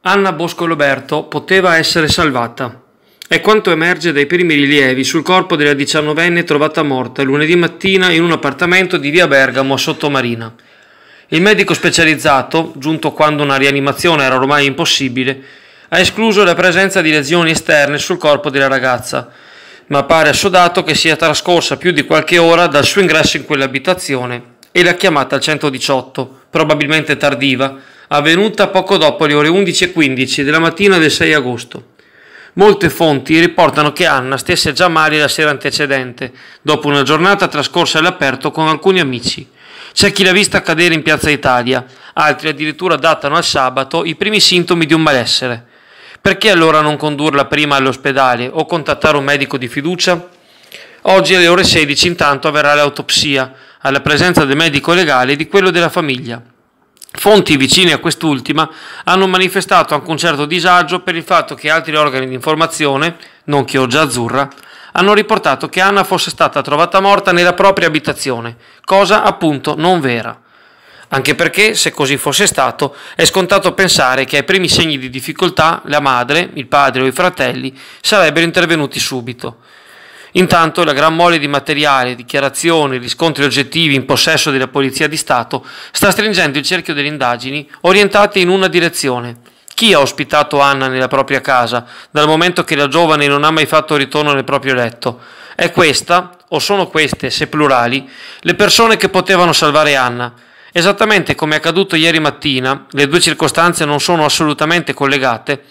Anna Bosco-Loberto poteva essere salvata. È quanto emerge dai primi rilievi sul corpo della 19enne trovata morta lunedì mattina in un appartamento di via Bergamo a Sottomarina. Il medico specializzato, giunto quando una rianimazione era ormai impossibile, ha escluso la presenza di lesioni esterne sul corpo della ragazza, ma pare assodato che sia trascorsa più di qualche ora dal suo ingresso in quell'abitazione e la chiamata al 118, probabilmente tardiva, avvenuta poco dopo le ore 11:15 della mattina del 6 agosto. Molte fonti riportano che Anna stesse già male la sera antecedente, dopo una giornata trascorsa all'aperto con alcuni amici. C'è chi l'ha vista cadere in Piazza Italia, altri addirittura datano al sabato i primi sintomi di un malessere. Perché allora non condurla prima all'ospedale o contattare un medico di fiducia? Oggi alle ore 16 intanto avverrà l'autopsia, alla presenza del medico legale e di quello della famiglia. Fonti vicine a quest'ultima hanno manifestato anche un certo disagio per il fatto che altri organi di informazione, non Chioggia Azzurra, hanno riportato che Anna fosse stata trovata morta nella propria abitazione, cosa appunto non vera. Anche perché, se così fosse stato, è scontato pensare che ai primi segni di difficoltà la madre, il padre o i fratelli sarebbero intervenuti subito. Intanto la gran mole di materiale, dichiarazioni, riscontri oggettivi in possesso della Polizia di Stato sta stringendo il cerchio delle indagini orientate in una direzione. Chi ha ospitato Anna nella propria casa, dal momento che la giovane non ha mai fatto ritorno nel proprio letto? È questa, o sono queste, se plurali, le persone che potevano salvare Anna? Esattamente come è accaduto ieri mattina, le due circostanze non sono assolutamente collegate,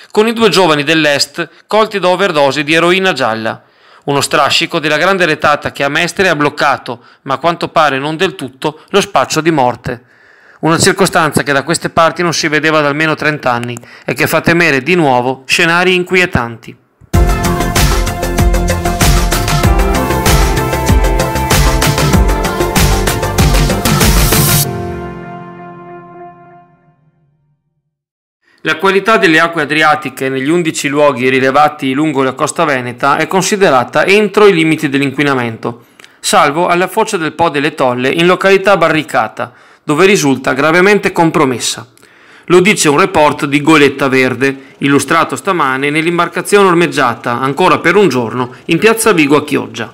con i due giovani dell'Est colti da overdose di eroina gialla. Uno strascico della grande retata che a Mestre ha bloccato, ma a quanto pare non del tutto, lo spaccio di morte. Una circostanza che da queste parti non si vedeva da almeno 30 anni e che fa temere di nuovo scenari inquietanti. La qualità delle acque adriatiche negli 11 luoghi rilevati lungo la costa veneta è considerata entro i limiti dell'inquinamento, salvo alla foce del Po delle Tolle in località Barricata, dove risulta gravemente compromessa. Lo dice un report di Goletta Verde, illustrato stamane nell'imbarcazione ormeggiata, ancora per un giorno, in piazza Vigo a Chioggia.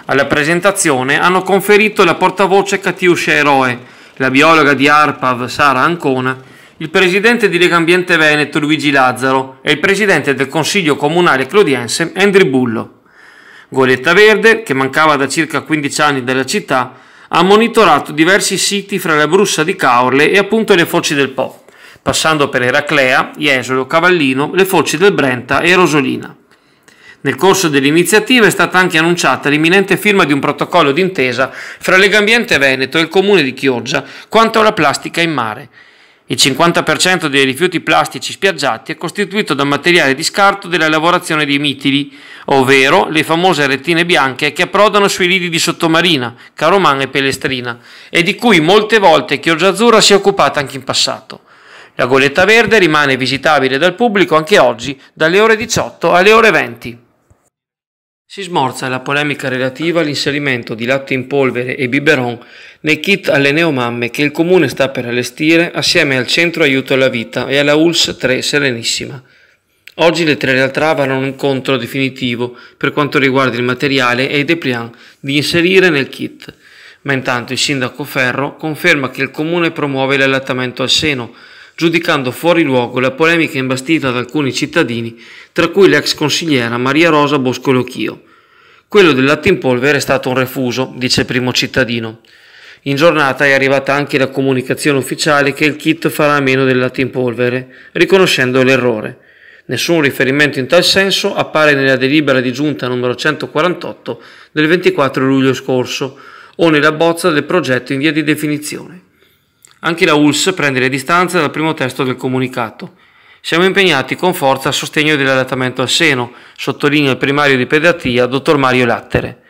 Alla presentazione hanno conferito la portavoce Catiuscia Eroe, la biologa di ARPAV Sara Ancona, il presidente di Legambiente Veneto Luigi Lazzaro e il presidente del Consiglio Comunale Clodiense Endri Bullo. Goletta Verde, che mancava da circa 15 anni dalla città, ha monitorato diversi siti fra la Brussa di Caorle e appunto le foci del Po, passando per Eraclea, Jesolo, Cavallino, le foci del Brenta e Rosolina. Nel corso dell'iniziativa è stata anche annunciata l'imminente firma di un protocollo d'intesa fra Legambiente Veneto e il comune di Chioggia quanto alla plastica in mare. Il 50% dei rifiuti plastici spiaggiati è costituito da materiale di scarto della lavorazione dei mitili, ovvero le famose rettine bianche che approdano sui lidi di Sottomarina, Caroman e Pellestrina, e di cui molte volte Chioggia Azzurra si è occupata anche in passato. La Goletta Verde rimane visitabile dal pubblico anche oggi, dalle ore 18 alle ore 20. Si smorza la polemica relativa all'inserimento di latte in polvere e biberon nei kit alle neomamme che il comune sta per allestire assieme al Centro Aiuto alla Vita e alla ULS 3 Serenissima. Oggi le tre realtà avranno un incontro definitivo per quanto riguarda il materiale e i dépliant di inserire nel kit, ma intanto il sindaco Ferro conferma che il comune promuove l'allattamento al seno, giudicando fuori luogo la polemica imbastita da alcuni cittadini, tra cui l'ex consigliera Maria Rosa Bosco-Lochio. Quello del latte in polvere è stato un refuso, dice il primo cittadino. In giornata è arrivata anche la comunicazione ufficiale che il kit farà a meno del latte in polvere, riconoscendo l'errore. Nessun riferimento in tal senso appare nella delibera di giunta numero 148 del 24 luglio scorso o nella bozza del progetto in via di definizione. Anche la ULS prende le distanze dal primo testo del comunicato. Siamo impegnati con forza a sostegno dell'allattamento al seno, sottolinea il primario di pediatria, dottor Mario Lattere.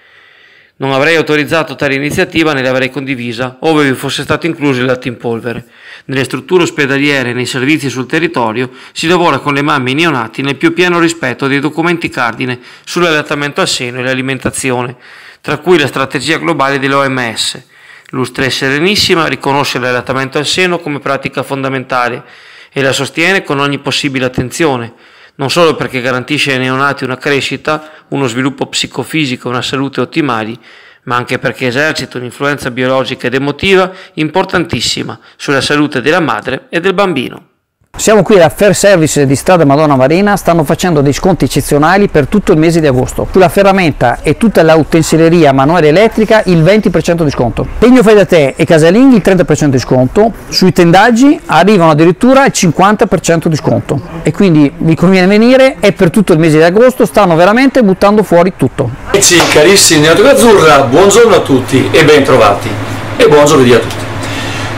Non avrei autorizzato tale iniziativa né l'avrei condivisa, ove vi fosse stato incluso il latte in polvere. Nelle strutture ospedaliere e nei servizi sul territorio si lavora con le mamme e i neonati nel più pieno rispetto dei documenti cardine sull'allattamento al seno e l'alimentazione, tra cui la strategia globale dell'OMS. L'ULS 3 Serenissima riconosce l'allattamento al seno come pratica fondamentale e la sostiene con ogni possibile attenzione, non solo perché garantisce ai neonati una crescita, uno sviluppo psicofisico e una salute ottimali, ma anche perché esercita un'influenza biologica ed emotiva importantissima sulla salute della madre e del bambino. Siamo qui alla Fair Service di Strada Madonna Marina, stanno facendo dei sconti eccezionali per tutto il mese di agosto. Sulla ferramenta e tutta la utensileria manuale elettrica il 20% di sconto. Legno fai da te e casalinghi il 30% di sconto, sui tendaggi arrivano addirittura il 50% di sconto. E quindi vi conviene venire, è per tutto il mese di agosto, stanno veramente buttando fuori tutto. Amici carissimi di Nautica Azzurra, buongiorno a tutti e ben trovati e buon giovedì a tutti.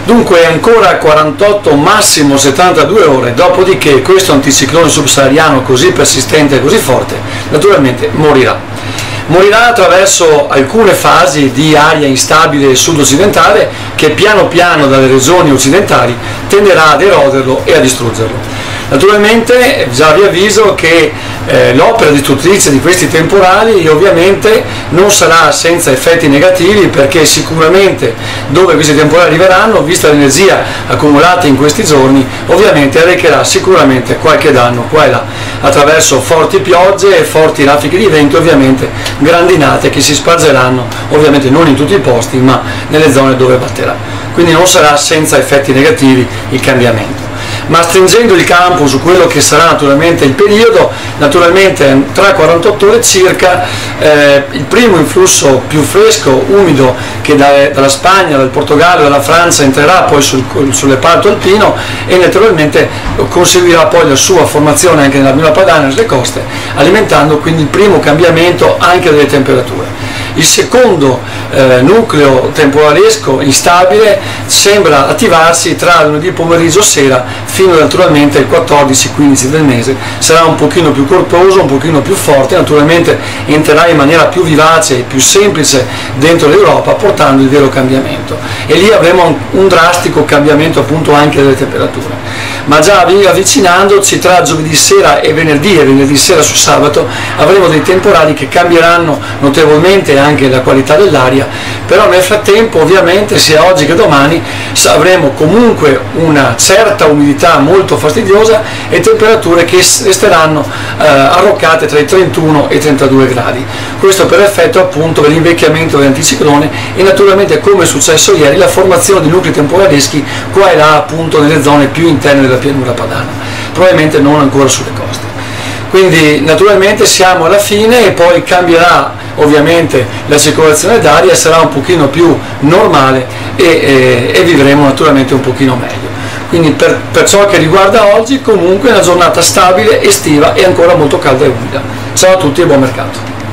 Dunque ancora 48, massimo 72 ore, dopodiché questo anticiclone subsahariano così persistente e così forte naturalmente morirà. Morirà attraverso alcune fasi di aria instabile sud-occidentale che piano piano dalle regioni occidentali tenderà ad eroderlo e a distruggerlo. Naturalmente già vi avviso che l'opera distruttrice di questi temporali ovviamente non sarà senza effetti negativi, perché sicuramente dove questi temporali arriveranno, vista l'energia accumulata in questi giorni, ovviamente arrecherà sicuramente qualche danno qua e là, attraverso forti piogge e forti raffiche di vento, ovviamente grandinate che si spargeranno ovviamente non in tutti i posti ma nelle zone dove batterà. Quindi non sarà senza effetti negativi il cambiamento. Ma stringendo il campo su quello che sarà naturalmente il periodo, naturalmente tra 48 ore circa il primo influsso più fresco, umido, che dalla Spagna, dal Portogallo, dalla Francia entrerà poi sul reparto alpino e naturalmente conseguirà poi la sua formazione anche nella Pianura Padana e sulle coste, alimentando quindi il primo cambiamento anche delle temperature. Il secondo nucleo temporalesco instabile sembra attivarsi tra lunedì pomeriggio sera fino naturalmente al 14-15 del mese. Sarà un pochino più corposo, un pochino più forte, naturalmente entrerà in maniera più vivace e più semplice dentro l'Europa, portando il vero cambiamento. E lì avremo un drastico cambiamento appunto anche delle temperature. Ma già avvicinandoci tra giovedì sera e venerdì sera su sabato avremo dei temporali che cambieranno notevolmente anche la qualità dell'aria, però nel frattempo ovviamente sia oggi che domani avremo comunque una certa umidità molto fastidiosa e temperature che resteranno arroccate tra i 31 e i 32 gradi. Questo per effetto appunto dell'invecchiamento dell'anticiclone e naturalmente, come è successo ieri, la formazione di nuclei temporaleschi qua e là appunto nelle zone più interne della pianura padana, probabilmente non ancora sulle coste. Quindi naturalmente siamo alla fine e poi cambierà ovviamente la circolazione d'aria, sarà un pochino più normale e vivremo naturalmente un pochino meglio. Quindi per ciò che riguarda oggi comunque è una giornata stabile, estiva e ancora molto calda e umida. Ciao a tutti e buon mercato.